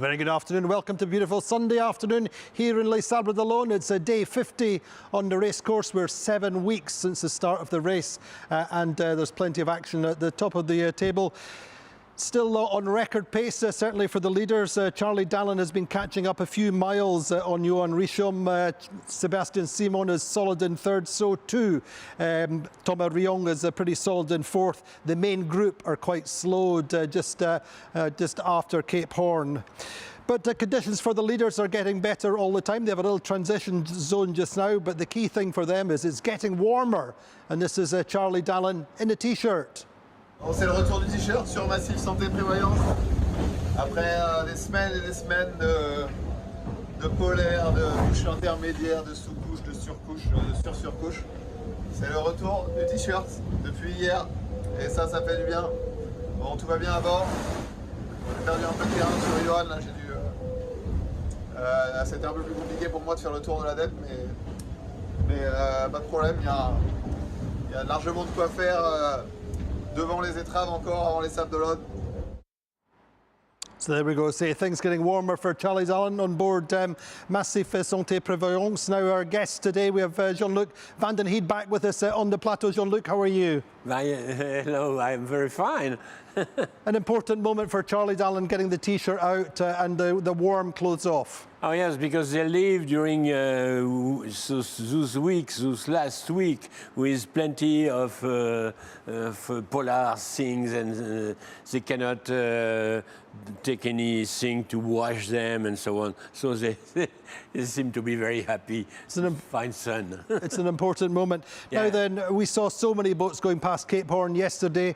very good afternoon. Welcome to a beautiful Sunday afternoon here in Les Sables d'Olonne. It's day 50 on the race course. We're 7 weeks since the start of the race and there's plenty of action at the top of the table. Still on record pace, certainly for the leaders. Charlie Dalin has been catching up a few miles on Johan Richomme. Sébastien Simon is solid in third, so too Thomas Riong is pretty solid in fourth. The main group are quite slowed just after Cape Horn. But the conditions for the leaders are getting better all the time. They have a little transition zone just now, but the key thing for them is it's getting warmer. And this is Charlie Dalin in a t-shirt. C'est le retour du t-shirt sur Massif Santé Prévoyance. Après des semaines et des semaines de polaire, de couche intermédiaire, de sous-couche, de surcouche, de sur-surcouche. C'est le retour du t-shirt depuis hier. Et ça fait du bien. Bon, tout va bien à bord. On a perdu un peu de terrain sur Johan. Là, j'ai dû. C'était un peu plus compliqué pour moi de faire le tour de la dette, mais pas de problème. Il y a largement de quoi faire. Devant les étraves encore, avant les Sables d'Olonne. So there we go. Say things getting warmer for Charlie Dalin on board Massif Santé Prévoyance. Now our guests today, we have Jean-Luc Van Den Heede back with us on the plateau. Jean-Luc, how are you? Hello, I'm very fine. An important moment for Charlie Dalin getting the t-shirt out and the warm clothes off. Oh yes, because they live during those weeks, those last week, with plenty of polar things, and they cannot take anything to wash them and so on. So they seem to be very happy. It's a fine sun. It's an important moment. Yeah. Now then, we saw so many boats going past Cape Horn yesterday,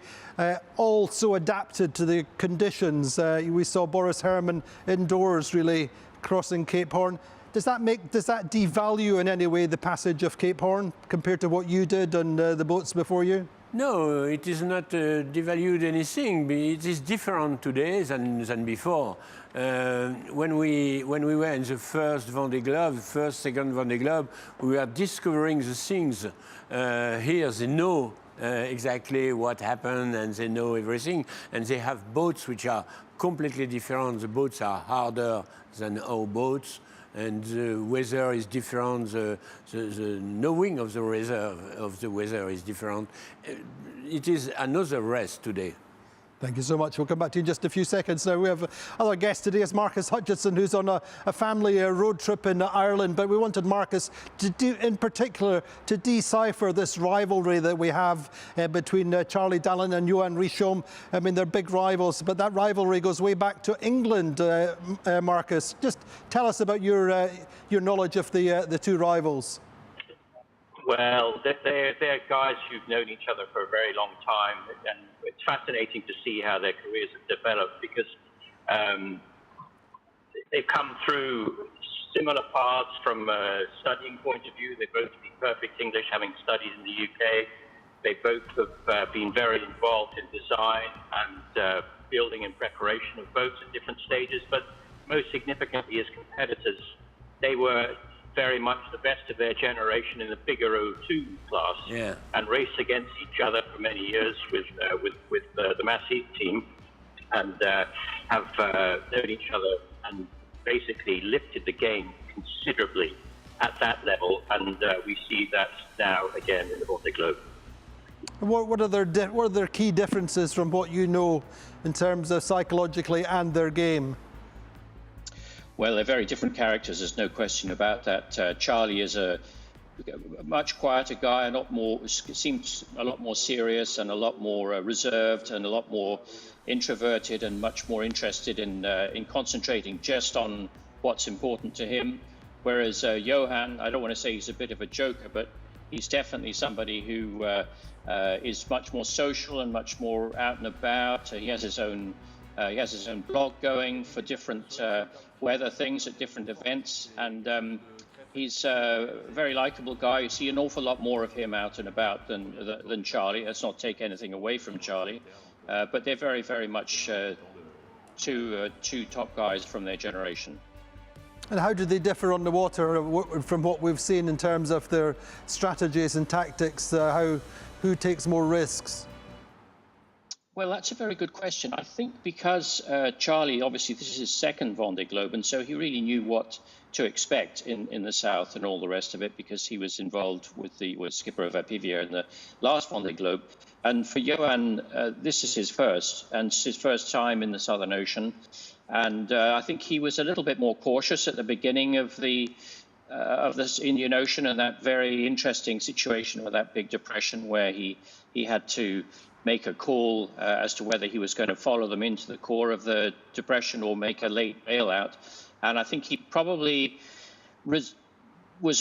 all so adapted to the conditions. We saw Boris Herman indoors really crossing Cape Horn. Does that devalue in any way the passage of Cape Horn compared to what you did on the boats before you? No, it is not devalued anything. It is different today than before. When we were in the first Vendée Globe, second Vendée Globe, we were discovering the things. Here they know exactly what happened and they know everything. And they have boats which are completely different. The boats are harder than our boats, and the weather is different. The knowing of the weather is different. It is another race today. Thank you so much. We'll come back to you in just a few seconds. Now we have other guest today is Marcus Hutchinson, who's on a family road trip in Ireland. But we wanted Marcus to in particular to decipher this rivalry that we have between Charlie Dalin and Johan Richomme. I mean, they're big rivals, but that rivalry goes way back to England. Marcus, just tell us about your knowledge of the two rivals. Well, they're guys who've known each other for a very long time, and it's fascinating to see how their careers have developed because they've come through similar paths from a studying point of view. They both speak perfect English, having studied in the UK. They both have been very involved in design and building and preparation of boats at different stages, but most significantly as competitors, they were very much the best of their generation in the bigger O2 class, and raced against each other for many years with the Massif team, and have known each other and basically lifted the game considerably at that level, and we see that now again in the Vendée Globe. What are their key differences from what you know in terms of psychologically and their game? Well, they're very different characters, there's no question about that. Charlie is a much quieter guy, seems a lot more serious and a lot more reserved and a lot more introverted and much more interested in concentrating just on what's important to him. Whereas Johan, I don't want to say he's a bit of a joker, but he's definitely somebody who is much more social and much more out and about. He has his own blog going for different weather things at different events, and he's a very likable guy. You see an awful lot more of him out and about than Charlie. Let's not take anything away from Charlie, but they're very, very much two top guys from their generation. And how do they differ on the water from what we've seen in terms of their strategies and tactics? Who takes more risks? Well, that's a very good question. I think because Charlie, obviously, this is his second Vendée Globe, and so he really knew what to expect in the south and all the rest of it, because he was involved with the skipper of Pip Hare in the last Vendée Globe. And for Johan, this is his first, and it's his first time in the Southern Ocean. And I think he was a little bit more cautious at the beginning of this Indian Ocean, and that very interesting situation with that big depression where he had to make a call as to whether he was going to follow them into the core of the depression or make a late bailout. And I think he probably was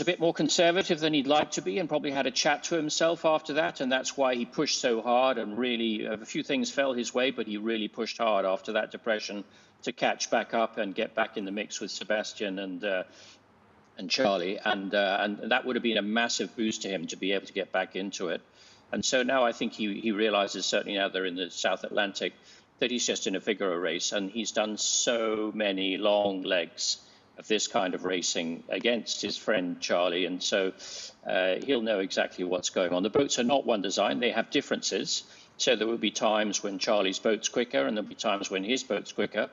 a bit more conservative than he'd like to be, and probably had a chat to himself after that. And that's why he pushed so hard, and really a few things fell his way, but he really pushed hard after that depression to catch back up and get back in the mix with Sébastien and Charlie. And that would have been a massive boost to him to be able to get back into it. And so now I think he realizes, certainly now they're in the South Atlantic, that he's just in a Figaro race. And he's done so many long legs of this kind of racing against his friend Charlie. And so he'll know exactly what's going on. The boats are not one design. They have differences. So there will be times when Charlie's boat's quicker, and there'll be times when his boat's quicker.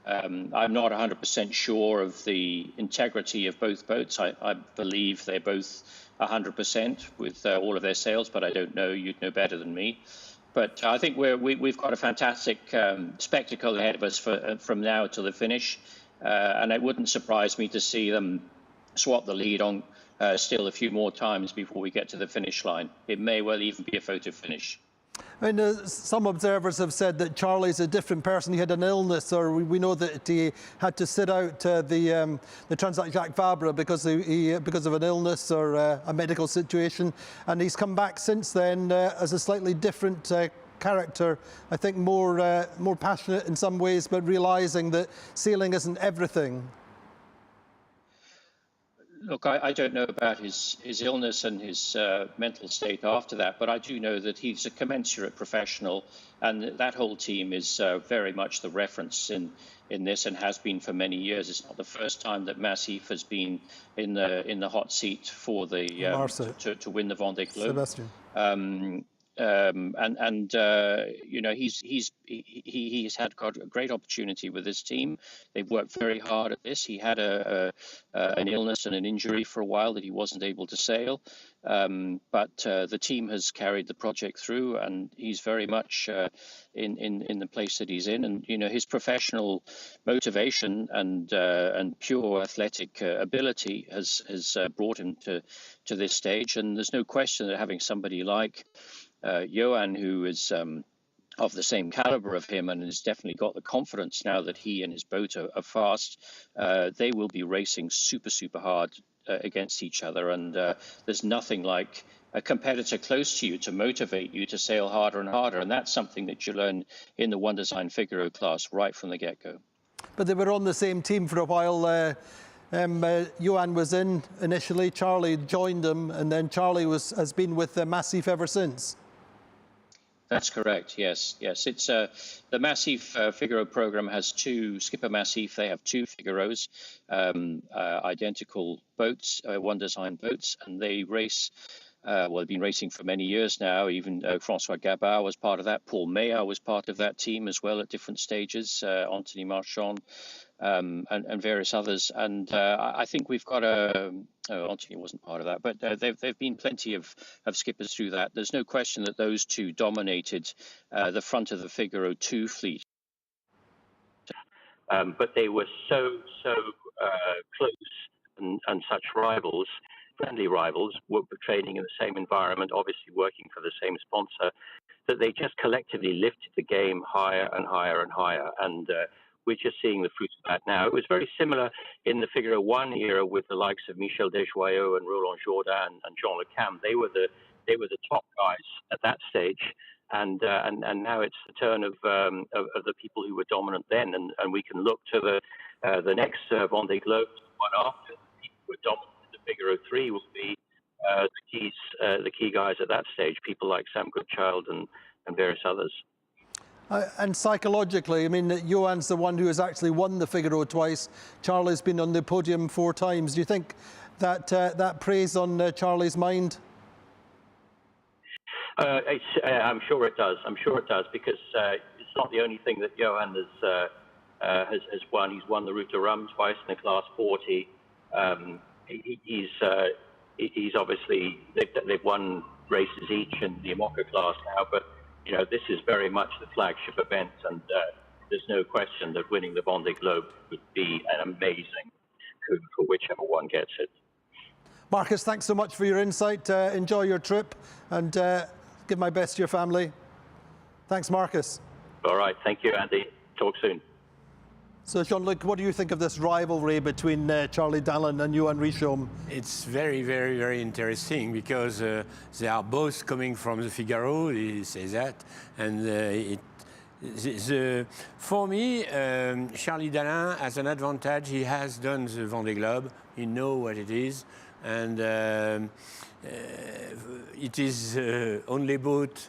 I'm not 100% sure of the integrity of both boats. I believe they're both 100% with all of their sails, but I don't know. You'd know better than me. But I think we've got a fantastic spectacle ahead of us from now till the finish. And it wouldn't surprise me to see them swap the lead on still a few more times before we get to the finish line. It may well even be a photo finish. I mean, some observers have said that Charlie's a different person. He had an illness, or we know that he had to sit out the Transat Jacques Vabre because of an illness or a medical situation, and he's come back since then as a slightly different character. I think more passionate in some ways, but realising that sailing isn't everything. Look, I don't know about his illness and his mental state after that, but I do know that he's a commensurate professional, and that whole team is very much the reference in this, and has been for many years. It's not the first time that Massif has been in the hot seat for the to win the Vendée Globe. Sébastien. You know, he's had got a great opportunity with his team. They've worked very hard at this. He had an illness and an injury for a while that he wasn't able to sail, but the team has carried the project through, and he's very much in the place that he's in. And you know, his professional motivation and pure athletic ability has brought him to this stage. And there's no question that having somebody like Johan, who is of the same caliber of him and has definitely got the confidence now that he and his boat are fast, they will be racing super hard against each other. And there's nothing like a competitor close to you to motivate you to sail harder and harder. And that's something that you learn in the One Design Figaro class right from the get-go. But they were on the same team for a while. Johan was in initially, Charlie joined him, and then Charlie has been with Massif ever since. That's correct. Yes. It's the Massif Figaro program has two Skipper Massif. They have two Figaros, identical boats, one design boats, and they race. They've been racing for many years now. Even François Gabard was part of that. Paul Meyer was part of that team as well at different stages. Anthony Marchand and various others. And I think we've got Anthony wasn't part of that, but there've been plenty of skippers through that. There's no question that those two dominated the front of the Figaro 2 fleet. But they were so close and such rivals, friendly rivals, were training in the same environment, obviously working for the same sponsor, that they just collectively lifted the game higher and higher and higher. And we're just seeing the fruits of that now. It was very similar in the Figaro 1 era with the likes of Michel Desjoyaux and Roland Jourdain and Jean Le Cam. They were the top guys at that stage. And now it's the turn of the people who were dominant then, and we can look to the next Vendée Globe, one after. The people who were dominant in the Figaro 3 will be the key guys at that stage, people like Sam Goodchild and various others. And psychologically, I mean, Johan's the one who has actually won the Figaro twice. Charlie's been on the podium 4 times. Do you think that that preys on Charlie's mind? I'm sure it does. I'm sure it does because it's not the only thing that Johan has won. He's won the Route de Rome twice in the Class 40. He's obviously they've won races each in the Imoca class now, but this is very much the flagship event, and there's no question that winning the Vendée Globe would be an amazing coup for whichever one gets it. Marcus, thanks so much for your insight. Enjoy your trip and give my best to your family. Thanks, Marcus. All right, thank you, Andy. Talk soon. So, Jean-Luc, what do you think of this rivalry between Charlie Dalin and Johan Richomme? It's very, very, very interesting because they are both coming from the Figaro, he says that. And for me, Charlie Dalin has an advantage. He has done the Vendée Globe. He knows what it is. And it is only boat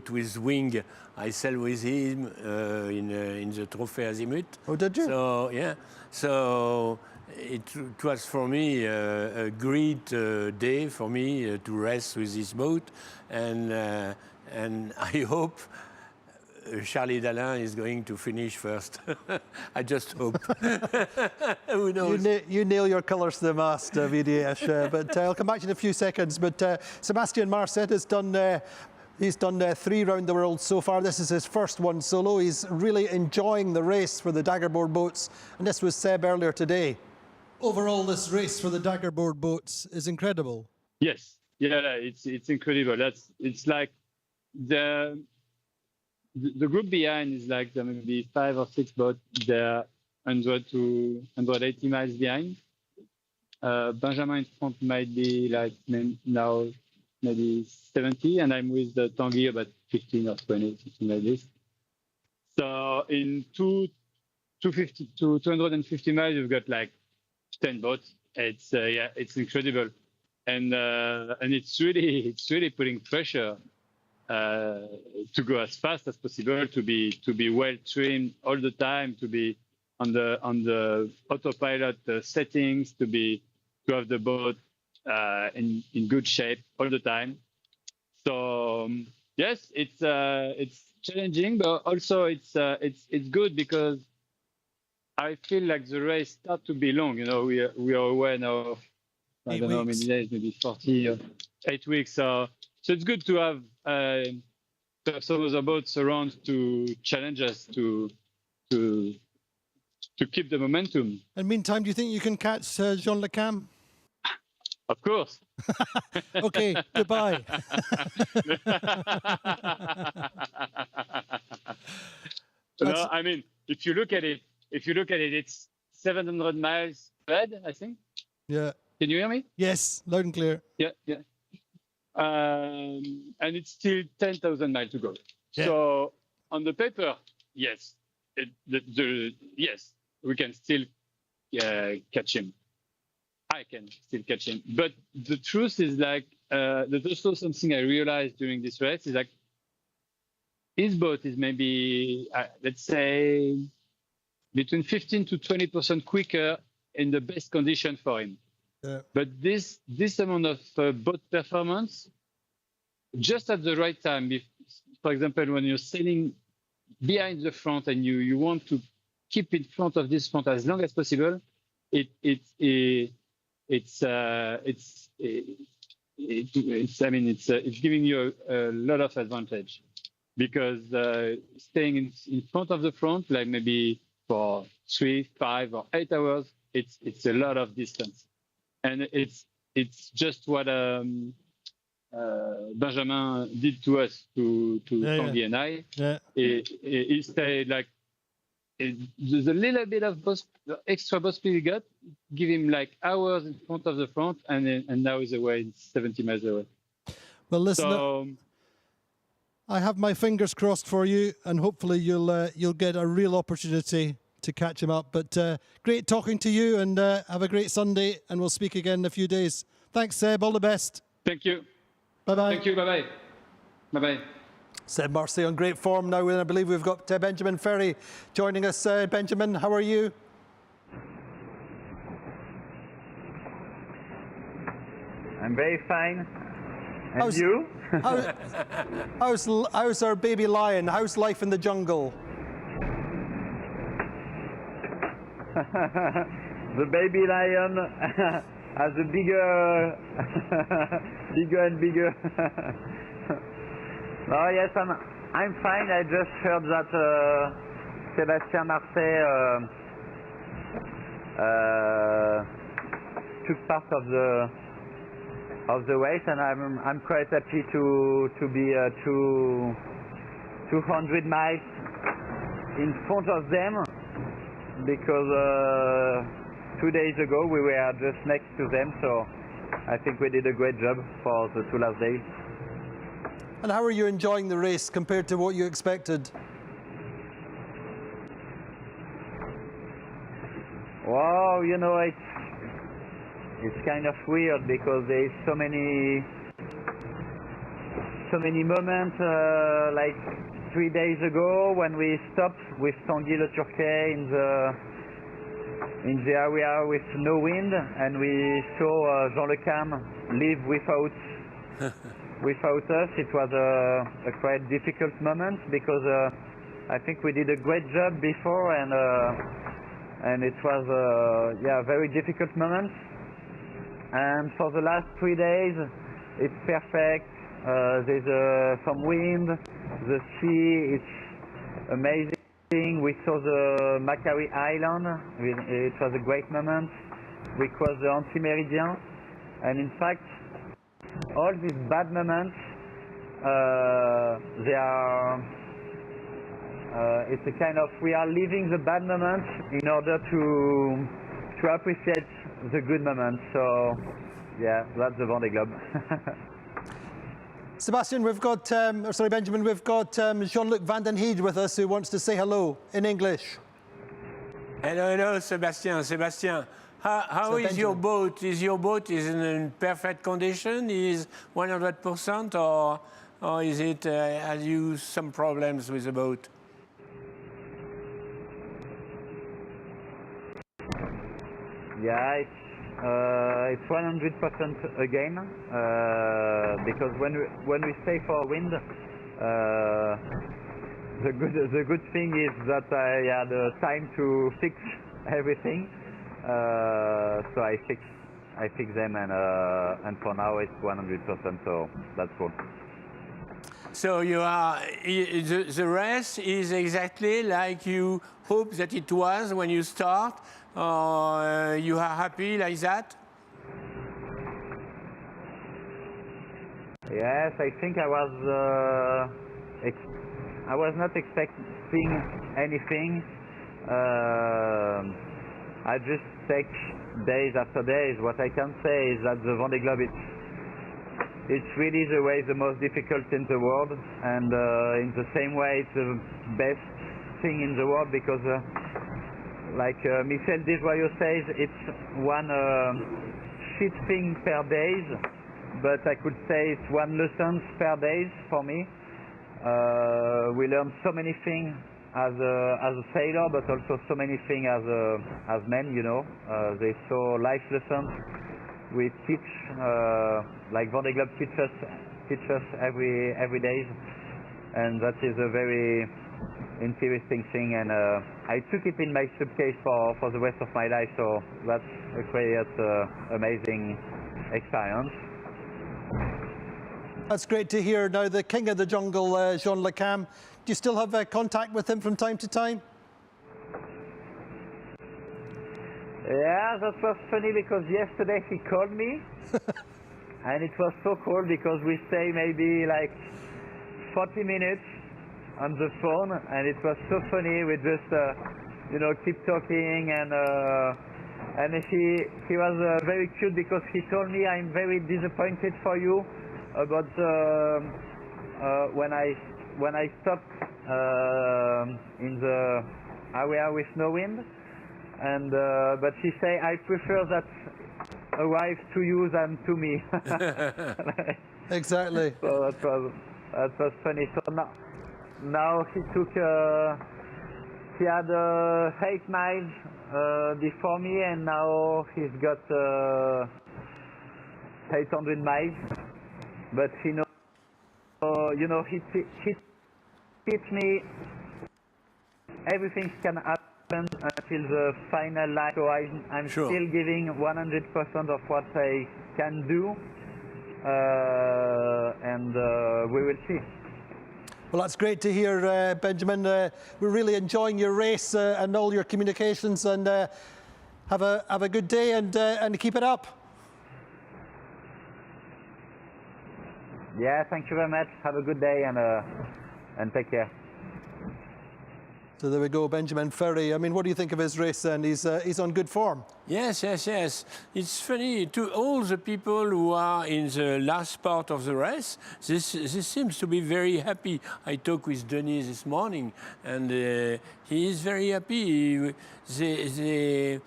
with wing I sail with him in the Trophy Azimut. Oh, did you? So yeah, so it was for me a great day for me to race with this boat, and I hope Charlie Dalin is going to finish first. I just hope. Who knows? You nail your colours to the mast, VDH. But I'll come back to you in a few seconds. But Sébastien Marsset has done. He's done 3 round the world so far. This is his first one solo. He's really enjoying the race for the daggerboard boats. And this was Seb earlier today. Overall, this race for the daggerboard boats is incredible. Yes, yeah, it's incredible. It's like the group behind is like there may be 5 or 6 boats. They're 100 to 180 miles behind. Benjamin in front might be like now maybe 70, and I'm with the Tanguy about 15 or 20, something like this. So in 250 miles, you've got like 10 boats. It's it's incredible, and it's really putting pressure to go as fast as possible, to be well trained all the time, to be on the autopilot settings, to have the boat in good shape all the time. So yes, it's challenging, but also it's good because I feel like the race starts to be long. We are aware now of, I don't know how many days, maybe 40 or 8 weeks. So it's good to have some other boats around to challenge us to keep the momentum. In the meantime, do you think you can catch Jean-Luc Cam? Of course. Okay, goodbye. No, I mean, if you look at it, it's 700 miles ahead, I think. Yeah. Can you hear me? Yes, loud and clear. Yeah. And it's still 10,000 miles to go. Yeah. So on the paper, yes, yes, we can still catch him. I can still catch him. But the truth is like, there's also something I realized during this race is like, his boat is maybe, let's say, between 15 to 20% quicker in the best condition for him. Yeah. But this amount of boat performance, just at the right time, for example, when you're sailing behind the front and you want to keep in front of this front as long as possible, it's giving you a lot of advantage, because staying in front of the front, like maybe for 3, 5, or 8 hours, it's a lot of distance, and it's just what Benjamin did to us, to Tanguy and I. Yeah. He stayed like. There's a little bit of extra boat speed he got, give him like hours in front of the front, and now he's away, 70 miles away. Well, listen, I have my fingers crossed for you, and hopefully you'll get a real opportunity to catch him up. But great talking to you, and have a great Sunday, and we'll speak again in a few days. Thanks, Seb. All the best. Thank you. Bye-bye. Thank you. Bye-bye. Bye-bye. Seb Marsset on great form now, and I believe we've got Benjamin Ferré joining us. Benjamin, how are you? I'm very fine. And you? How's our baby lion? How's life in the jungle? The baby lion has a bigger, bigger and bigger. Oh yes, I'm fine. I just heard that Sébastien Marsset took part of the race, and I'm quite happy to be 200 miles in front of them, because 2 days ago we were just next to them, so I think we did a great job for the 2 last days. And how are you enjoying the race compared to what you expected? Wow, you know, it's kind of weird because there's so many moments, like 3 days ago when we stopped with Tanguy-le-Turquet in the area with no wind, and we saw Jean-Luc Van Den Heede leave without us. It was a quite difficult moment because I think we did a great job before, and it was a very difficult moment. And for the last 3 days, it's perfect. There's some wind. The sea, it's amazing. We saw the Macquarie Island. It was a great moment. We crossed the anti-meridian, and in fact, all these bad moments, they are. It's a kind of, we are leaving the bad moments in order to appreciate the good moments. So, yeah, that's the Vendée Globe. Sébastien, Benjamin, we've got Jean-Luc Van Den Heede with us, who wants to say hello in English. Hello, Sébastien. How is your boat? Is your boat in perfect condition? Is 100%, or is it? Have you some problems with the boat? Yeah, it's 100% again, because when we stay for wind, the good thing is that I had time to fix everything, so I fix them, and for now it's 100%, so that's cool. So the race is exactly like you hoped that it was when you start. You are happy like that? Yes, I think I was not expecting anything. I just take days after days. What I can say is that the Vendée Globe, it's really the way the most difficult in the world, and in the same way it's the best thing in the world, because like Michel Desjoyaux says, it's one shit thing per day, but I could say it's one lesson per day for me. We learn so many things as a sailor, but also so many things as men, you know. They so life lessons. We teach, like Vendée Globe teach us every day, and that is a very interesting thing, and I took it in my suitcase for the rest of my life, so that's a quite amazing experience. That's great to hear. Now, the king of the jungle, Jean-Luc Van Den Heede, do you still have contact with him from time to time? Yeah, that was funny because yesterday he called me, and it was so cool because we stay maybe like 40 minutes on the phone, and it was so funny. We just, keep talking, and he was very cute because he told me, I'm very disappointed for you about when I stopped in the area with no wind, and but she say I prefer that arrives to you than to me. Exactly. So that was funny. So now he took he had 8 miles before me, and now he's got 800 miles. But he knows you know, he teach me everything can happen until the final line. So I'm Sure. still giving 100% of what I can do, and we will see. Well, that's great to hear, Benjamin. We're really enjoying your race and all your communications, and have a good day and keep it up. Yeah, thank you very much. Have a good day and take care. So there we go, Benjamin Ferré. I mean, what do you think of his race? And he's on good form. Yes, yes, yes. It's funny, to all the people who are in the last part of the race, this seems to be very happy. I talked with Denis this morning, and he is very happy. They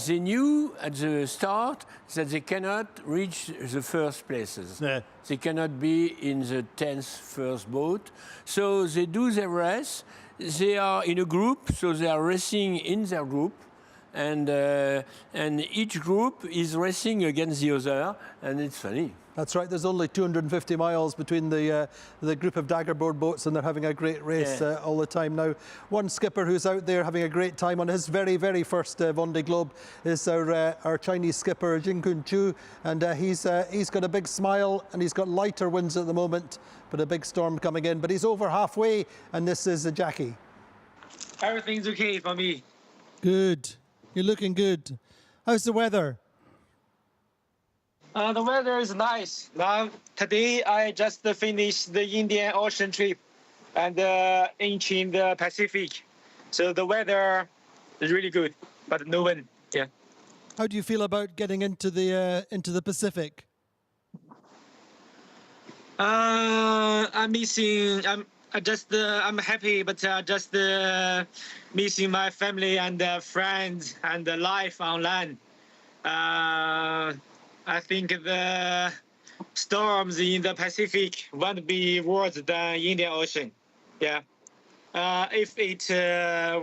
knew at the start that they cannot reach the first places. Yeah. They cannot be in the 10th first boat. So they do their race. They are in a group, so they are racing in their group, and each group is racing against the other, and it's funny. That's right. There's only 250 miles between the group of daggerboard boats, and they're having a great race all the time now. One skipper who's out there having a great time on his very, very first Vendée Globe is our Chinese skipper Jingkun Xu, and he's got a big smile, and he's got lighter winds at the moment, but a big storm coming in. But he's over halfway, and this is Jackie. Everything's okay for me. Good. You're looking good. How's the weather? The weather is nice. Now, today I just finished the Indian Ocean trip and in the Pacific. So the weather is really good, but no wind. Yeah. How do you feel about getting into the Pacific? I'm missing. I'm happy, but just missing my family and friends and life on land. I think the storms in the Pacific won't be worse than Indian Ocean. Yeah. If it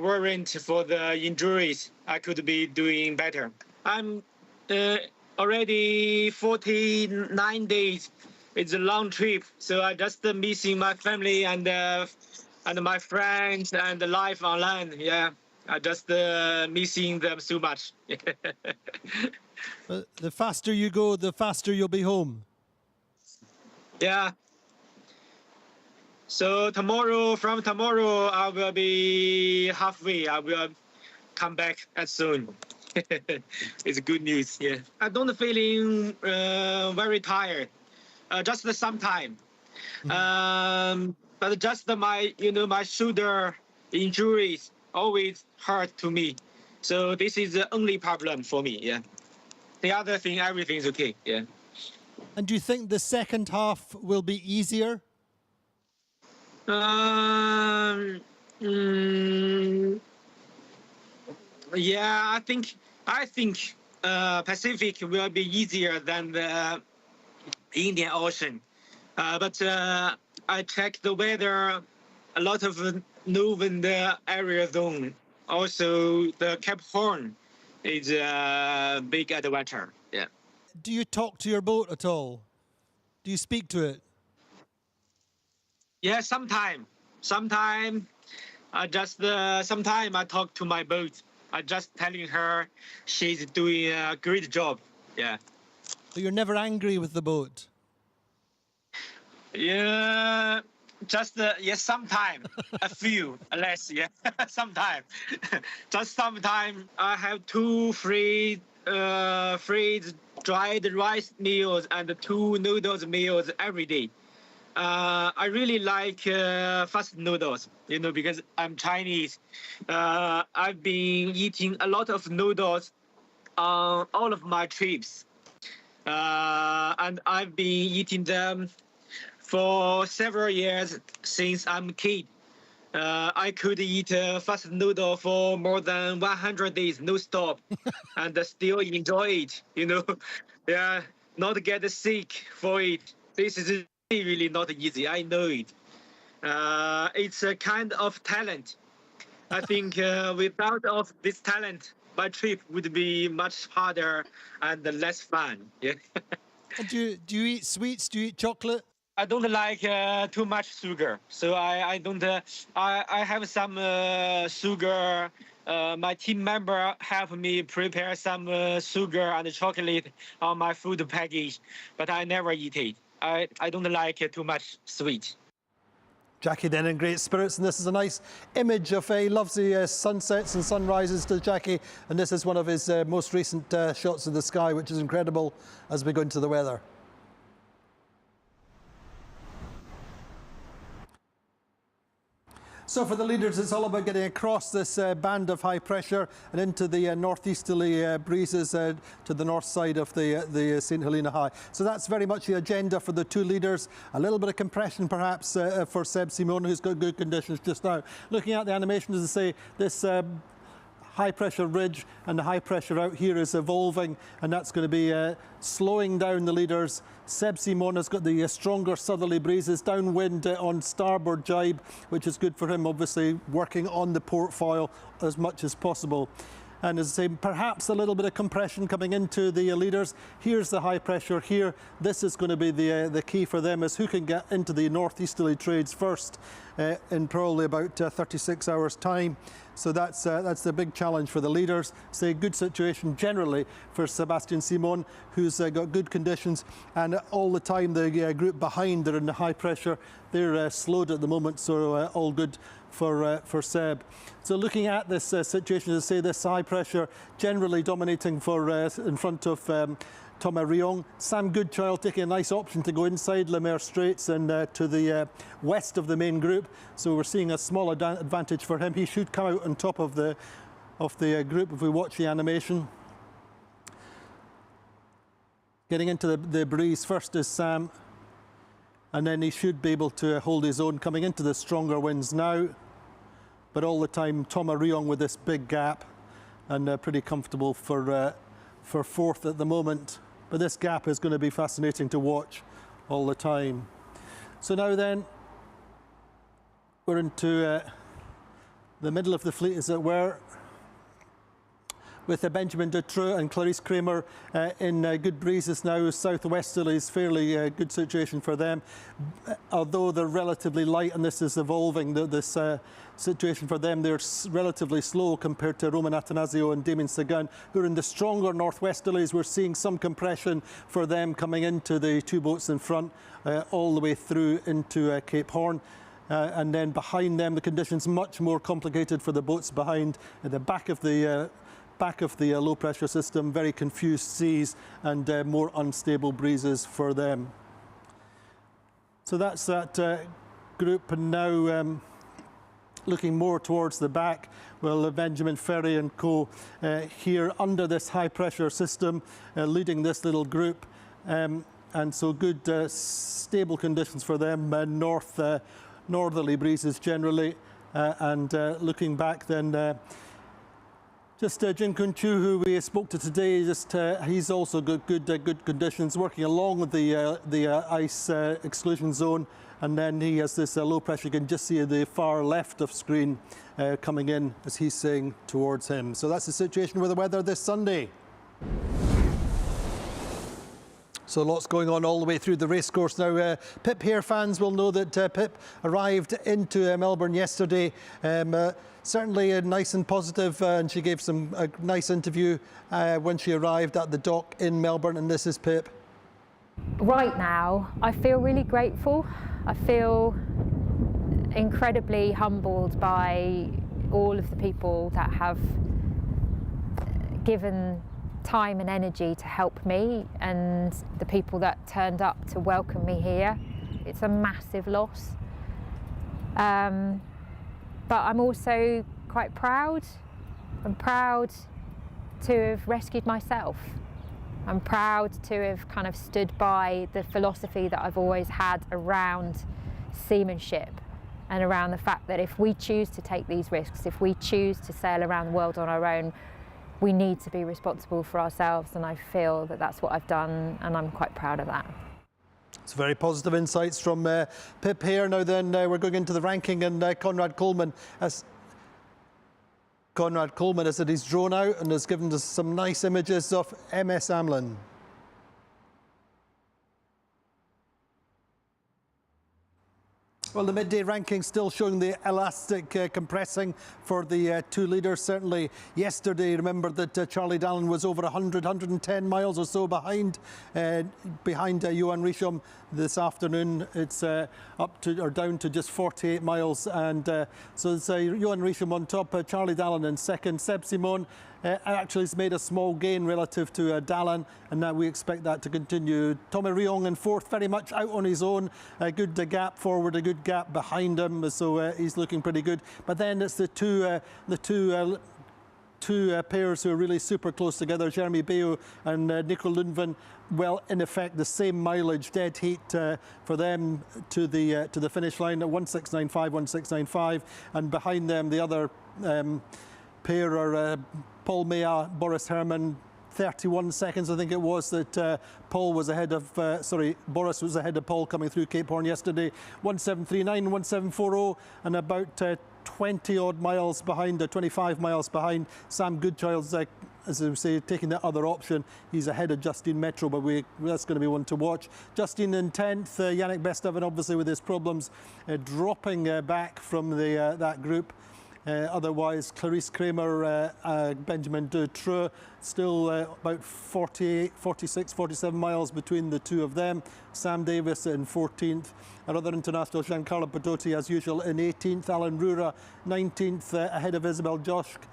weren't for the injuries, I could be doing better. I'm already 49 days. It's a long trip, so I just missing my family and my friends and the life on land. Yeah, I just missing them so much. The faster you go, the faster you'll be home. Yeah. So from tomorrow, I will be halfway. I will come back as soon. It's good news. Yeah. I don't feeling very tired. Just some time. But just my shoulder injuries always hurt to me. So this is the only problem for me. Yeah. The other thing, everything's okay. Yeah. And do you think the second half will be easier? Yeah, I think Pacific will be easier than the Indian Ocean. But I checked the weather, a lot of no wind area zone. Also, the Cape Horn is a big adventure. Yeah. Do you talk to your boat at all? Do you speak to it? Yeah, sometime I talk to my boat. I just telling her she's doing a great job. Yeah. But you're never angry with the boat? Yeah, just sometime, a few less. Yeah, sometime, just sometime. I have 2 free dried rice meals and 2 noodles meals every day. I really like fast noodles, because I'm Chinese. I've been eating a lot of noodles on all of my trips, and I've been eating them for several years since I'm a kid. I could eat fast noodle for more than 100 days, no stop, and still enjoy it. Yeah, not get sick for it. This is really not easy. I know it. It's a kind of talent. I think without of this talent, my trip would be much harder and less fun. Yeah. And do you eat sweets? Do you eat chocolate? I don't like too much sugar, so I don't. I have some sugar. My team member helped me prepare some sugar and chocolate on my food package, but I never eat it. I don't like too much sweet. Jackie then in great spirits, and this is a nice image of he loves the sunsets and sunrises to Jackie, and this is one of his most recent shots of the sky, which is incredible as we go into the weather. So for the leaders, it's all about getting across this band of high pressure and into the northeasterly breezes to the north side of the St. Helena High. So that's very much the agenda for the two leaders. A little bit of compression perhaps for Seb Simon, who's got good conditions just now. Looking at the animation, as I say, this high pressure ridge and the high pressure out here is evolving, and that's going to be slowing down the leaders. Seb Simon has got the stronger southerly breezes, downwind on starboard jibe, which is good for him, obviously working on the port foil as much as possible. And as I say, perhaps a little bit of compression coming into the leaders. Here's the high pressure here. This is going to be the key for them, is who can get into the northeasterly trades first in probably about 36 hours time. So that's the big challenge for the leaders. It's a good situation generally for Sébastien Simon, who's got good conditions, and all the time the group behind are in the high pressure. They're slowed at the moment, so all good for Seb. So looking at this situation, as I say, this high pressure generally dominating for in front of Thomas Richomme. Sam Goodchild taking a nice option to go inside Le Maire Straits and to the west of the main group. So we're seeing a small advantage for him. He should come out on top of the group if we watch the animation. Getting into the breeze first is Sam, and then he should be able to hold his own coming into the stronger winds now. But all the time, Thomas Richomme with this big gap, and pretty comfortable for fourth at the moment. But this gap is going to be fascinating to watch all the time. So now then, we're into the middle of the fleet, as it were, with Benjamin Dutroux and Clarice Kramer in good breezes now. Southwesterly is fairly good situation for them, although they're relatively light, and this is evolving. This situation for them, they're relatively slow compared to Roman Attanasio and Damien Sagan, who are in the stronger northwesterlies. We're seeing some compression for them coming into the two boats in front, all the way through into Cape Horn. And then behind them, the conditions much more complicated for the boats behind. At the back of the low pressure system, very confused seas and more unstable breezes for them. So that's that group, and now looking more towards the back, well, Benjamin Ferré and co here under this high pressure system, leading this little group, and so good stable conditions for them, northerly breezes generally, and looking back then, just Jingkun Xu, who we spoke to today, he's also got good conditions, working along with the ice exclusion zone, and then he has this low pressure. You can just see the far left of screen coming in as he's saying towards him. So that's the situation with the weather this Sunday. So lots going on all the way through the racecourse now. Pip Hare fans will know that Pip arrived into Melbourne yesterday. Certainly nice and positive, and she gave a nice interview when she arrived at the dock in Melbourne, and this is Pip. Right now, I feel really grateful. I feel incredibly humbled by all of the people that have given time and energy to help me, and the people that turned up to welcome me here. It's a massive loss. But I'm also quite proud. I'm proud to have rescued myself. I'm proud to have kind of stood by the philosophy that I've always had around seamanship and around the fact that if we choose to take these risks, if we choose to sail around the world on our own, we need to be responsible for ourselves, and I feel that that's what I've done, and I'm quite proud of that. It's very positive insights from Pip Hare. Now then, we're going into the ranking, and Conrad Coleman has said he's drawn out and has given us some nice images of MS Amlin. Well, the midday ranking still showing the elastic compressing for the two leaders. Certainly yesterday, remember that Charlie Dalin was over 110 miles or so behind Johan Richomme. This afternoon, it's up to or down to just 48 miles. And so it's Johan Richomme on top, Charlie Dalin in second. Seb Simon actually has made a small gain relative to Dalin, and now we expect that to continue. Tommy Ryong in fourth, very much out on his own. A good gap forward, a good gap behind him, so he's looking pretty good. But then it's the two pairs who are really super close together, Jeremy Bayo and Nico Lundven. Well, in effect, the same mileage, dead heat for them to the finish line at 1695, 1695, and behind them the other pair are Paul Mea, Boris Herrmann. 31 seconds, I think it was, that Paul was ahead of, Boris was ahead of Paul coming through Cape Horn yesterday. 1739, 1740, and about 20 odd miles behind, 25 miles behind. Sam Goodchild's, as I say, taking the other option. He's ahead of Justine Metro, but that's going to be one to watch. Justine in 10th, Yannick Bestaven, obviously with his problems, dropping back from that group. Otherwise, Clarice Kramer, Benjamin Dutroux, still about 48, 46, 47 miles between the two of them. Sam Davis in 14th. Another international, Giancarlo Pedotti, as usual, in 18th. Alan Rura, 19th, ahead of Isabel Joschk,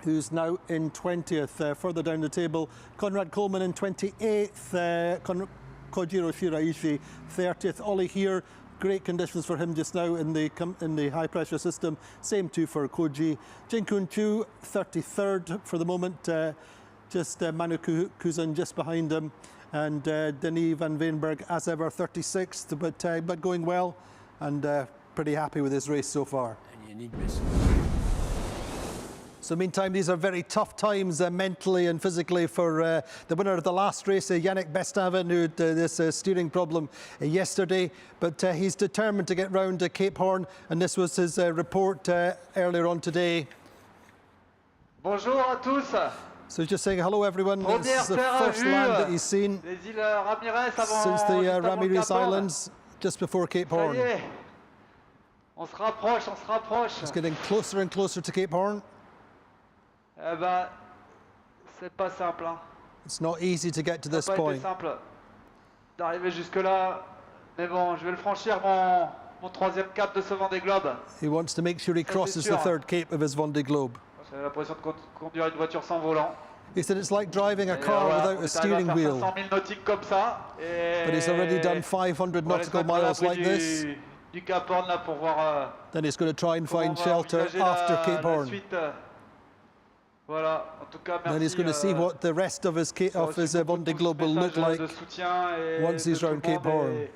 who's now in 20th. Further down the table, Conrad Coleman in 28th. Kojiro Shiraishi, 30th. Ollie here. Great conditions for him just now in the high pressure system. Same too for Koji. Jingkun Xu, 33rd for the moment. Just Manu Kuzan just behind him, and Denis van Veenberg as ever 36th, but going well and pretty happy with his race so far. And you need this. So meantime, these are very tough times mentally and physically for the winner of the last race, Yannick Bestaven, who had this steering problem yesterday. But he's determined to get round to Cape Horn, and this was his report earlier on today. Bonjour à tous. So just saying hello, everyone. This is the first land that he's seen since the Ramirez Islands, just before Cape Horn. On se rapproche, on se rapproche. It's getting closer and closer to Cape Horn. Eh ben, c'est pas simple. Hein. It's not easy to get to this point. C'est pas simple d'arriver jusque là, mais bon, je vais le franchir mon troisième cap de ce Vendée Globe. He wants to make sure he crosses the third cape of his Vendée Globe. J'ai l'impression de conduire une voiture sans volant. He said it's like driving a car without a steering wheel. 500 000 nautiques comme ça, but he's already done 500 nautical miles like this. Du Cap Horn là pour voir. Then he's going to try and find shelter after Cape Horn. Voilà, en tout cas, merci, then he's going to see what the rest of his Vendée Globe will look like once he's round Cape Horn.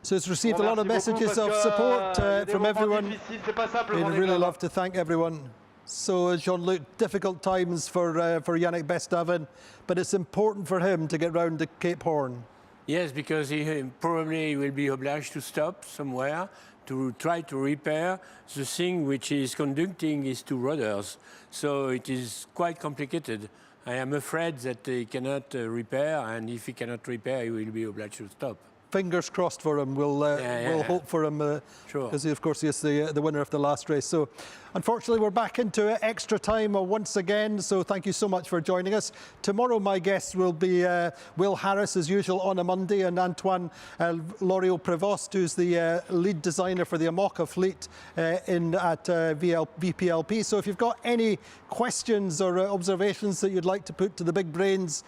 So it's received a lot of messages of support from everyone. We'd really love to thank everyone. So Jean-Luc, difficult times for Yannick Bestaven, but it's important for him to get round to Cape Horn. Yes, because he probably will be obliged to stop somewhere to try to repair the thing which is conducting his two rudders. So it is quite complicated. I am afraid that he cannot repair, and if he cannot repair, he will be obliged to stop. Fingers crossed for him. We'll hope for him, because of course he is the winner of the last race. So unfortunately we're back into extra time once again, so thank you so much for joining us. Tomorrow my guests will be Will Harris as usual on a Monday, and Antoine Loriot-Prevost, who's the lead designer for the Amoca fleet at VPLP. So if you've got any questions or observations that you'd like to put to the big brains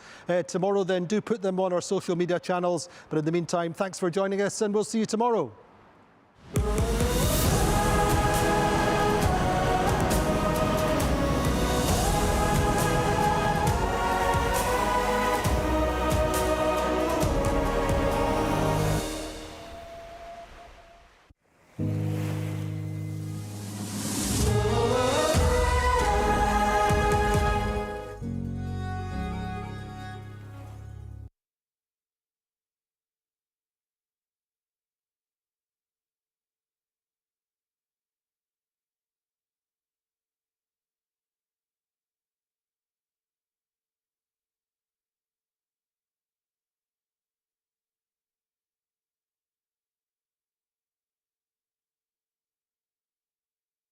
tomorrow, then do put them on our social media channels. But in the meantime, thanks for joining us, and we'll see you tomorrow.